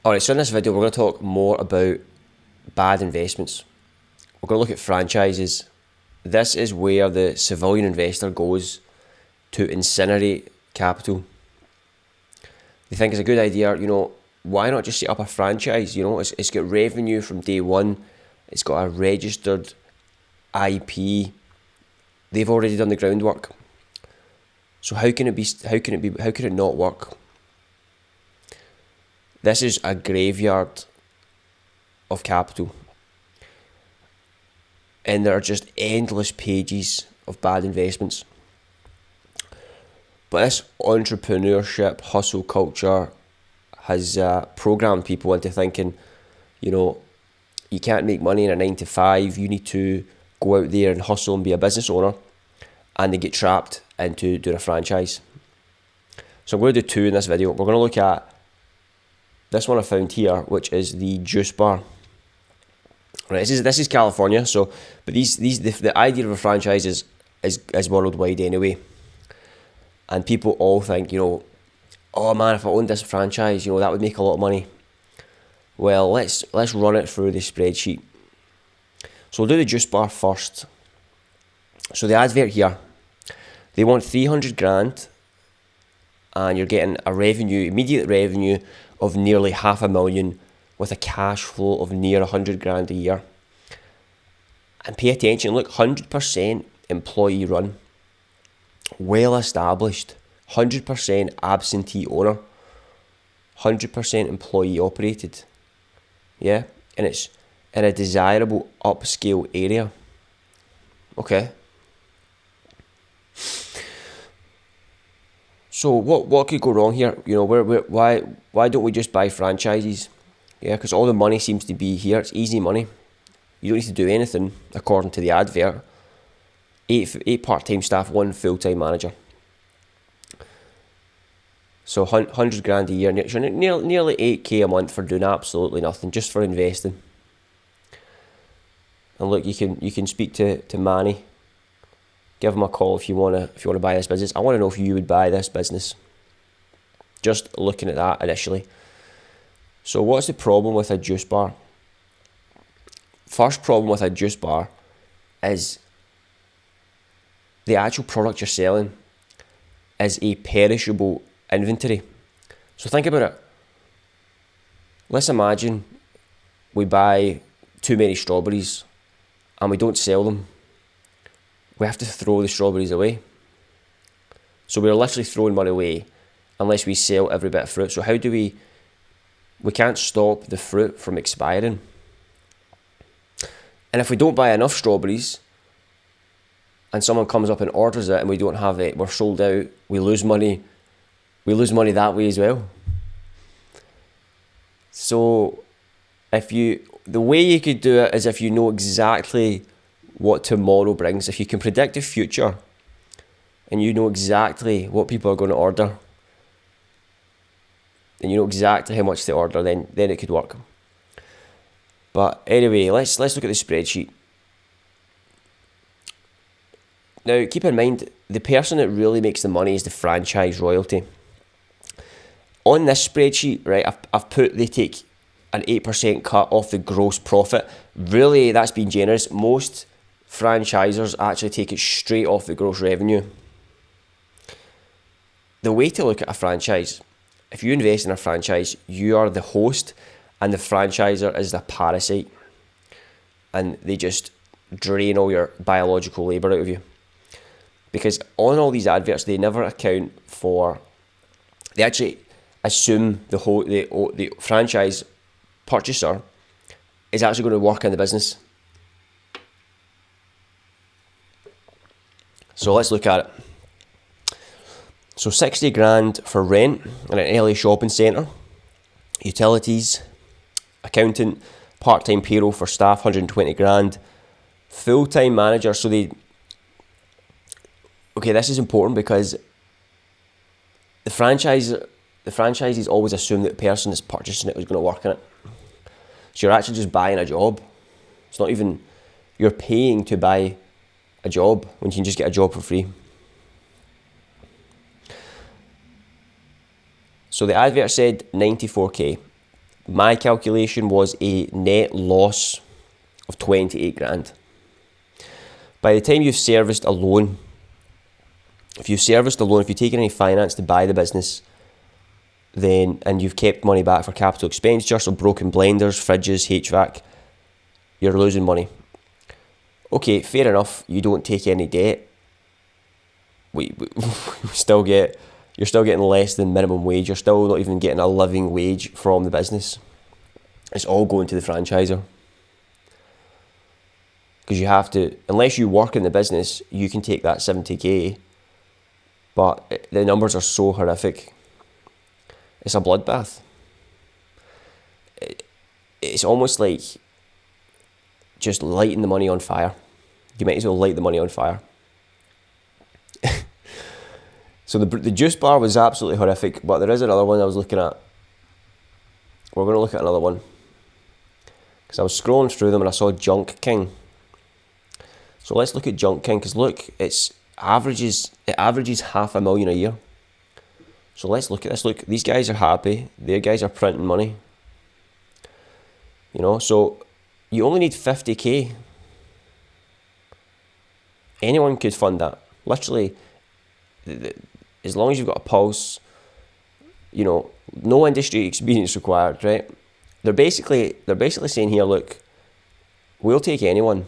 Alright, so in this video we're going to talk more about bad investments. We're going to look at franchises. This is where the civilian investor goes to incinerate capital. They think it's a good idea, why not just set up a franchise? It's got revenue from day one. It's got a registered IP. They've already done the groundwork. So how can it not work? This is a graveyard of capital. And there are just endless pages of bad investments. But this entrepreneurship, hustle culture has programmed people into thinking, you can't make money in a 9 to 5. You need to go out there and hustle and be a business owner. And they get trapped into doing a franchise. So I'm going to do two in this video. We're going to look at this one I found here, which is the juice bar. Right, this is California. So, but the idea of a franchise is worldwide anyway. And people all think, oh man, if I owned this franchise, that would make a lot of money. Well, let's run it through the spreadsheet. So we'll do the juice bar first. So the advert here, they want 300 grand, and you're getting immediate revenue of nearly $500,000 with a cash flow of near 100 grand a year. And pay attention, look, 100% employee run. Well established, 100% absentee owner, 100% employee operated. Yeah, and it's in a desirable upscale area. Okay. So what could go wrong here? Why don't we just buy franchises? Yeah, because all the money seems to be here. It's easy money. You don't need to do anything according to the advert. 8 part-time staff, 1 full-time manager. So 100 grand a year, nearly 8k a month for doing absolutely nothing, just for investing. And look, you can speak to Manny. Give him a call if you wanna buy this business. I want to know if you would buy this business. Just looking at that initially. So what's the problem with a juice bar? First problem with a juice bar is the actual product you're selling is a perishable inventory. So think about it. Let's imagine we buy too many strawberries and we don't sell them. We have to throw the strawberries away. So we're literally throwing money away unless we sell every bit of fruit. So how do we can't stop the fruit from expiring. And if we don't buy enough strawberries and someone comes up and orders it and we don't have it, we're sold out, we lose money. We lose money that way as well. So the way you could do it is if you know exactly what tomorrow brings. If you can predict the future and you know exactly what people are going to order and you know exactly how much they order, then it could work. But anyway, let's look at the spreadsheet. Now keep in mind, the person that really makes the money is the franchise royalty. On this spreadsheet, right, I've put they take an 8% cut off the gross profit. Really, that's been generous. Most franchisors actually take it straight off the gross revenue. The way to look at a franchise, if you invest in a franchise, you are the host and the franchisor is the parasite. And they just drain all your biological labour out of you. Because on all these adverts, they never account for, they actually assume the franchise purchaser is actually going to work in the business. So let's look at it. So 60 grand for rent in an LA shopping centre, utilities, accountant, part-time payroll for staff, 120 grand, full-time manager. So this is important because the franchisees always assume that the person that's purchasing it is going to work in it. So you're actually just buying a job. It's not even, you're paying to buy a job when you can just get a job for free. So the advert said 94k. My calculation was a net loss of 28 grand. By the time you've serviced a loan, if you've taken any finance to buy the business, then and you've kept money back for capital expenditure, so broken blenders, fridges, HVAC, you're losing money. Okay, fair enough, you don't take any debt. You're still getting less than minimum wage. You're still not even getting a living wage from the business. It's all going to the franchisor. Because you have to, unless you work in the business, you can take that 70k, but the numbers are so horrific. It's a bloodbath. It's almost like just lighting the money on fire. You might as well light the money on fire. So the juice bar was absolutely horrific, but there is another one I was looking at. We're going to look at another one. Because I was scrolling through them and I saw Junk King. So let's look at Junk King, because look, it averages $500,000 a year. So let's look at this. Look, these guys are happy. Their guys are printing money. You know, so you only need 50k. Anyone could fund that. Literally, as long as you've got a pulse, you know, no industry experience required, right? They're basically saying here, look, we'll take anyone.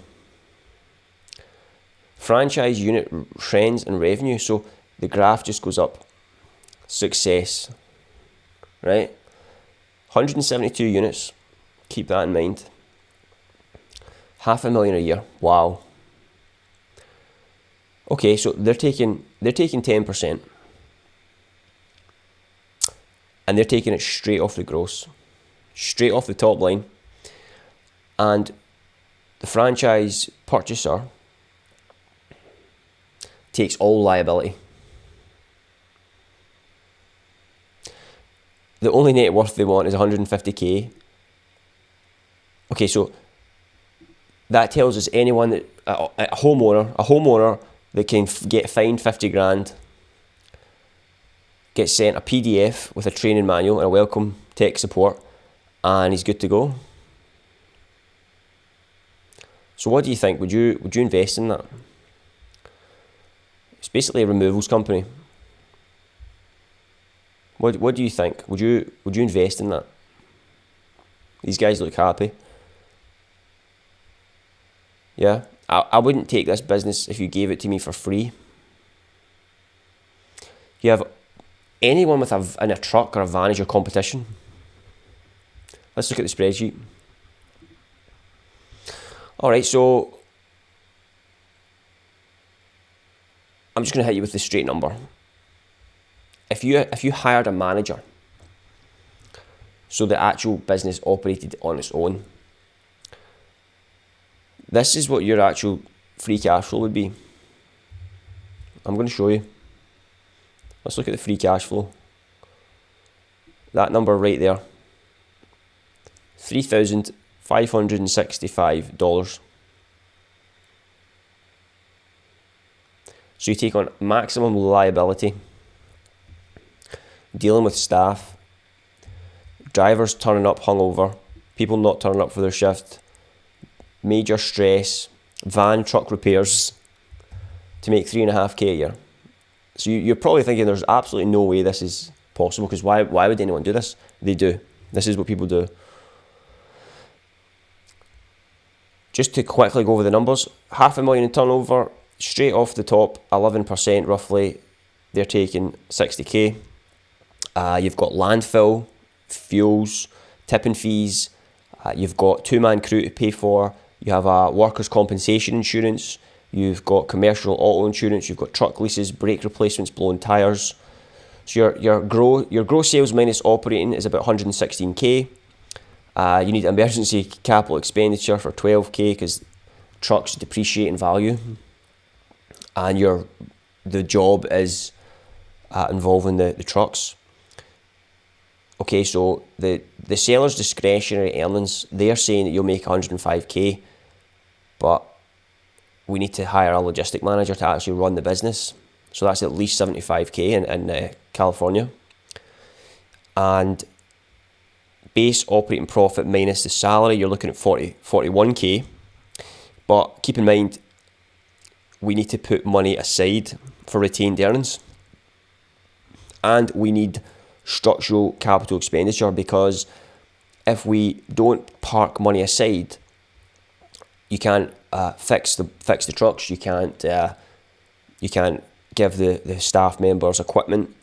Franchise unit trends and revenue, so the graph just goes up. Success, right? 172 units, keep that in mind. $500,000 a year, wow. Okay, so they're taking 10%, and they're taking it straight off the gross, straight off the top line, and the franchise purchaser takes all liability. The only net worth they want is 150k. Okay, so that tells us anyone that a homeowner that can get fined 50 grand gets sent a PDF with a training manual and a welcome tech support, and he's good to go. So what do you think? Would you invest in that? It's basically a removals company. What do you think? Would you invest in that? These guys look happy. Yeah, I wouldn't take this business if you gave it to me for free. You have anyone with in a truck or a van as your competition. Let's look at the spreadsheet. All right, so I'm just going to hit you with the straight number. If you hired a manager, so the actual business operated on its own, this is what your actual free cash flow would be. I'm going to show you. Let's look at the free cash flow. That number right there, $3,565. So you take on maximum liability, dealing with staff, drivers turning up hungover, people not turning up for their shift, major stress, van truck repairs, to make 3.5k a year. So you're probably thinking there's absolutely no way this is possible, because why would anyone do this? They do. This is what people do. Just to quickly go over the numbers, $500,000 in turnover, straight off the top, 11% roughly, they're taking 60k. You've got landfill, fuels, tipping fees, you've got two-man crew to pay for, you have a workers' compensation insurance, you've got commercial auto insurance, you've got truck leases, brake replacements, blown tyres. So your gross sales minus operating is about 116k. You need emergency capital expenditure for 12k because trucks depreciate in value, and the job is involving the trucks. Okay, so the seller's discretionary earnings, they're saying that you'll make 105k, but we need to hire a logistic manager to actually run the business. So that's at least 75k in California. And base operating profit minus the salary, you're looking at 41k. But keep in mind, we need to put money aside for retained earnings. And we need structural capital expenditure, because if we don't park money aside, you can't fix the trucks. You can't give the staff members equipment.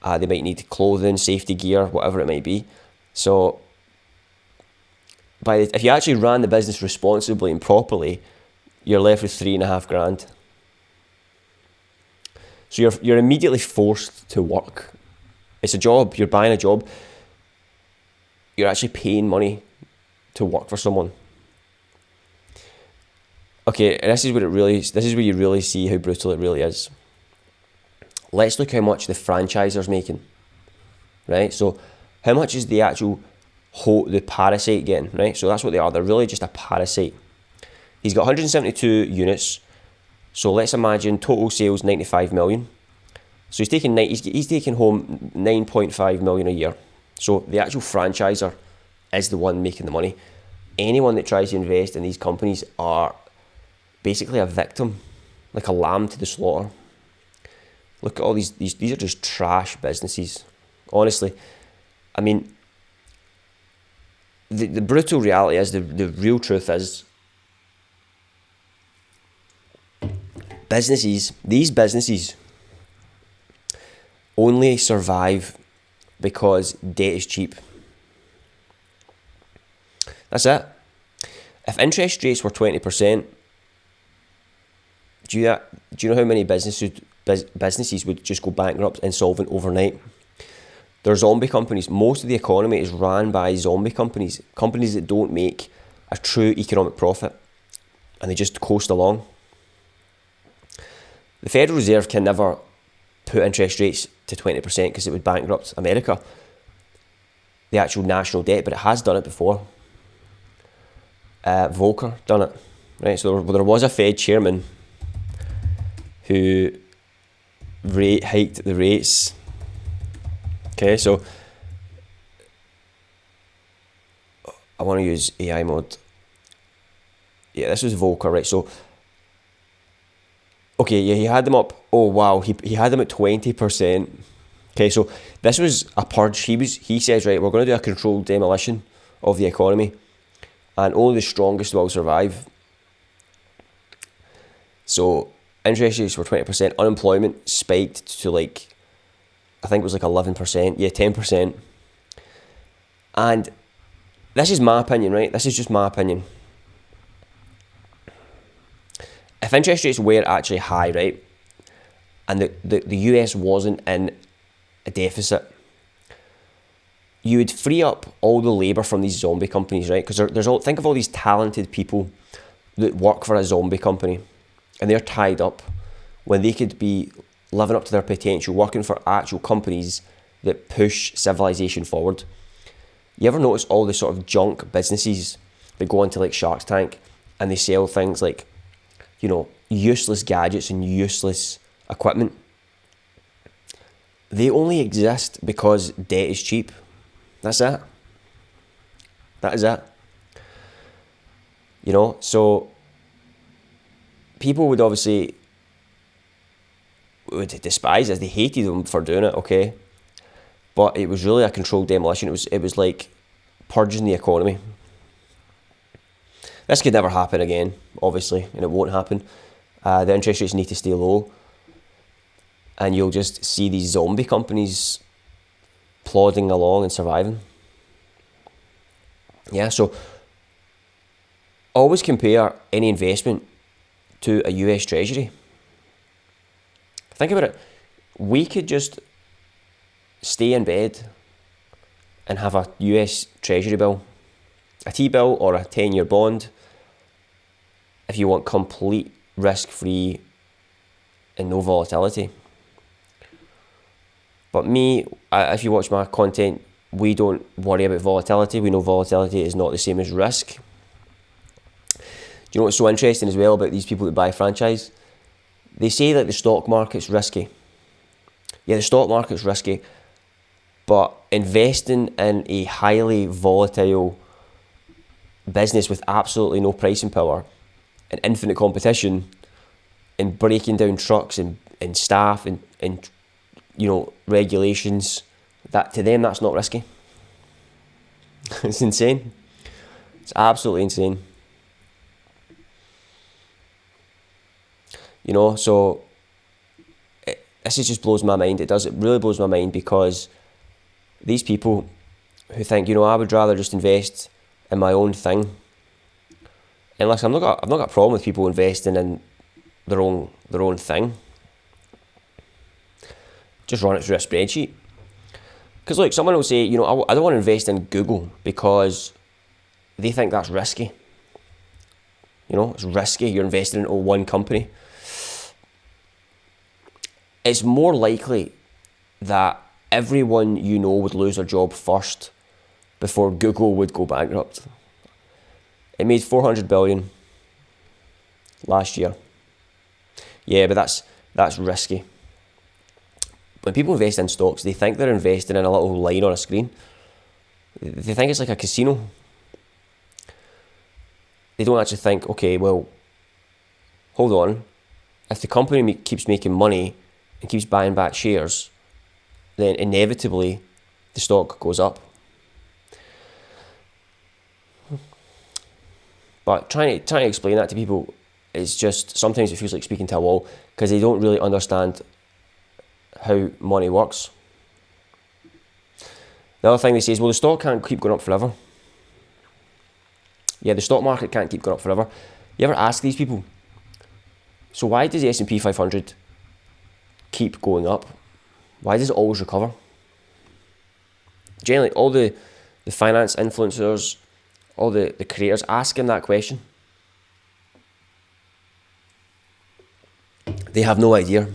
They might need clothing, safety gear, whatever it might be. So, if you actually ran the business responsibly and properly, you're left with $3,500. So you're immediately forced to work. It's a job. You're buying a job. You're actually paying money to work for someone. Okay, this is where you really see how brutal it really is. Let's look how much the franchisor's making, right? So how much is the actual the parasite getting, right? So that's what they are. They're really just a parasite. He's got 172 units. So let's imagine total sales 95 million. So he's taking home 9.5 million a year. So the actual franchisor is the one making the money. Anyone that tries to invest in these companies are basically a victim, like a lamb to the slaughter. Look at all these are just trash businesses. Honestly, I mean, the brutal reality is, the real truth is, these businesses only survive because debt is cheap. That's it. If interest rates were 20%, do you know how many businesses would just go bankrupt, insolvent overnight? They're zombie companies. Most of the economy is ran by zombie companies that don't make a true economic profit, and they just coast along. The Federal Reserve can never put interest rates to 20% because it would bankrupt America, the actual national debt, but it has done it before. Volcker done it, right? So there was a Fed chairman who hiked the rates. Okay, so I want to use AI mode. Yeah, this was Volcker, right? So, okay, yeah, he had them up. Oh wow, he had them at 20%. Okay, so this was a purge. He says, right, we're going to do a controlled demolition of the economy, and only the strongest will survive. So interest rates were 20%. Unemployment spiked to I think it was 11%. Yeah, 10%. And this is my opinion, right? This is just my opinion. If interest rates were actually high, right, and the US wasn't in a deficit, you would free up all the labour from these zombie companies, right? Because think of all these talented people that work for a zombie company, and they're tied up when they could be living up to their potential, working for actual companies that push civilization forward. You ever notice all the sort of junk businesses that go into Shark Tank, and they sell things like, useless gadgets and useless equipment? They only exist because debt is cheap. That's it. That is it. So people would obviously despise us. They hated them for doing it, okay? But it was really a controlled demolition. It was like purging the economy. This could never happen again, obviously, and it won't happen. The interest rates need to stay low, and you'll just see these zombie companies plodding along and surviving. Yeah, so always compare any investment to a US Treasury. Think about it. We could just stay in bed and have a US Treasury bill, a T-bill or a 10-year bond, if you want complete risk-free and no volatility. But if you watch my content, we don't worry about volatility. We know volatility is not the same as risk. Do you know what's so interesting as well about these people that buy franchise? They say that the stock market's risky. Yeah, the stock market's risky, But investing in a highly volatile business with absolutely no pricing power and infinite competition and breaking down trucks and staff and regulations, that to them that's not risky. It's insane. It's absolutely insane. So this just blows my mind. It really blows my mind, because these people who think, I would rather just invest in my own thing. And listen, I've not got a problem with people investing in their own thing. Just run it through a spreadsheet. Because look, someone will say, I don't want to invest in Google because they think that's risky. It's risky. You're investing in one company. It's more likely that everyone would lose their job first before Google would go bankrupt. It made $400 billion last year. Yeah, but that's risky. When people invest in stocks, they think they're investing in a little line on a screen. They think it's like a casino. They don't actually think, okay, well, hold on. If the company keeps making money and keeps buying back shares, then inevitably the stock goes up. But trying to explain that to people is just, sometimes it feels like speaking to a wall, because they don't really understand how money works. The other thing they say is, well, the stock can't keep going up forever. Yeah, the stock market can't keep going up forever. You ever ask these people, so why does the S&P 500 keep going up? Why does it always recover? Generally, all the finance influencers, all the creators, ask them that question. They have no idea.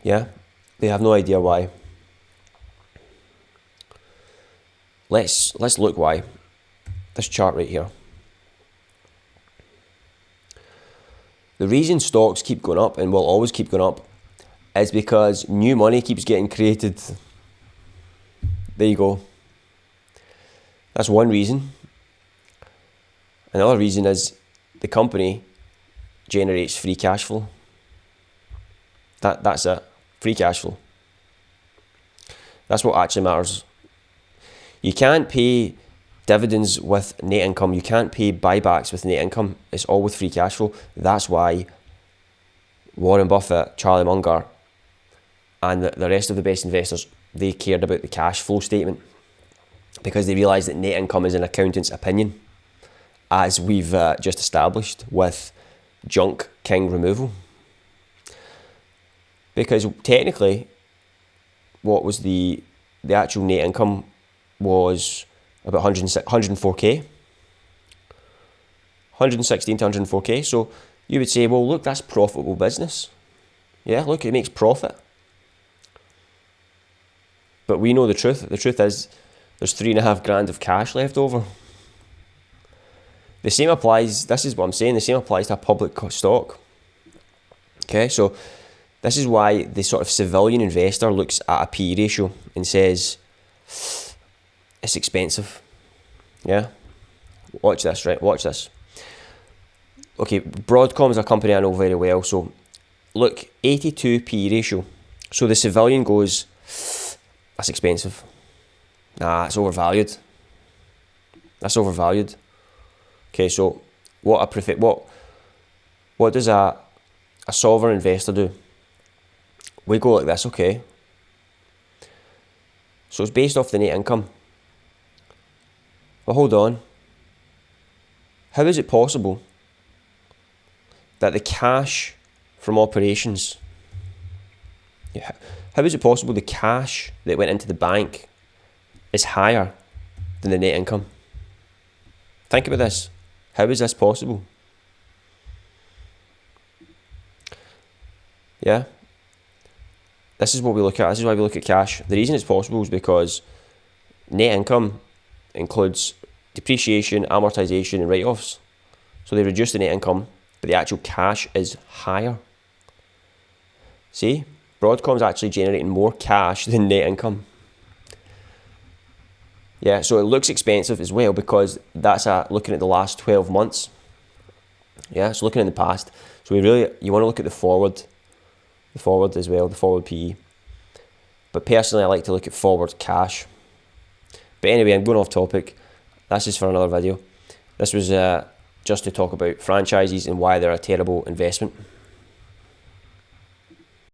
Yeah, they have no idea why. Let's look why. This chart right here. The reason stocks keep going up and will always keep going up is because new money keeps getting created. There you go. That's one reason. Another reason is the company generates free cash flow. That's it. Free cash flow. That's what actually matters. You can't pay dividends with net income. You can't pay buybacks with net income. It's all with free cash flow. That's why Warren Buffett, Charlie Munger, and the rest of the best investors, they cared about the cash flow statement, because they realised that net income is an accountant's opinion, as we've just established with junk king removal. Because technically, what was the actual net income was about 104k, 116 to 104k. So you would say, well, look, that's profitable business. Yeah, look, it makes profit. But we know the truth. The truth is, there's $3,500 of cash left over. The same applies, this is what I'm saying, the same applies to a public stock. Okay, so this is why the sort of civilian investor looks at a PE ratio and says, it's expensive. Yeah? Watch this, right? Watch this. Okay, Broadcom is a company I know very well. So, look, 82 PE ratio. So the civilian goes, that's expensive. Nah, it's overvalued. That's overvalued. Okay, so what does a sovereign investor do? We go like this, okay. So it's based off the net income. But hold on. How is it possible that the cash from operations, how is it possible the cash that went into the bank is higher than the net income? Think about this. How is this possible? Yeah? This is what we look at. This is why we look at cash. The reason it's possible is because net income includes depreciation, amortization, and write-offs. So they reduce the net income, but the actual cash is higher. See? Broadcom's actually generating more cash than net income. Yeah, so it looks expensive as well because that's looking at the last 12 months. Yeah, so looking in the past. So you want to look at the forward as well, the forward PE. But personally, I like to look at forward cash. But anyway, I'm going off topic. That's just for another video. This was just to talk about franchises and why they're a terrible investment.